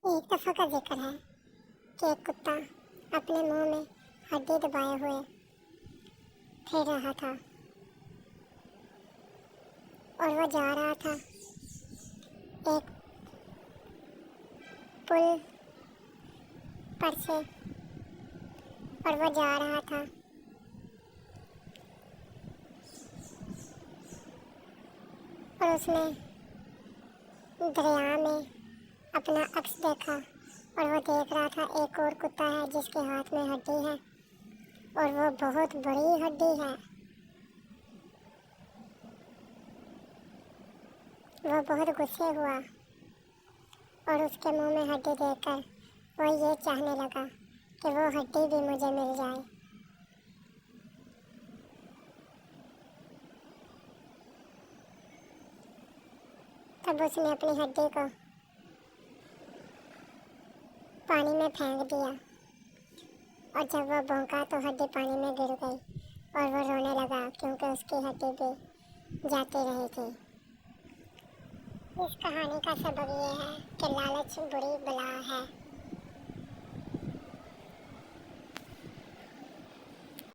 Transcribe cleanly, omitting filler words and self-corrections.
ایک دفعہ کا ذکر ہے کہ ایک کتا اپنے منہ میں ہڈی دبائے ہوئے پھر رہا تھا اور وہ جا رہا تھا ایک پل پر سے، اور وہ جا رہا تھا اور اس نے دریا میں اپنا عکس دیکھا، اور وہ دیکھ رہا تھا ایک اور کتا ہے جس کے ہاتھ میں ہڈی ہے اور وہ بہت بڑی ہڈی ہے۔ وہ بہت غصے ہوا اور اس کے منہ میں ہڈی دیکھ کر وہ یہ چاہنے لگا کہ وہ ہڈی بھی مجھے مل جائے۔ تب اس نے اپنی ہڈی کو پانی میں پھینک دیا، اور جب وہ بھونکا تو ہڈی پانی میں گر گئی اور وہ رونے لگا کیونکہ اس کی ہڈی بھی جاتی رہی تھی۔ اس کہانی کا سبب یہ ہے کہ لالچ بری بلا ہے۔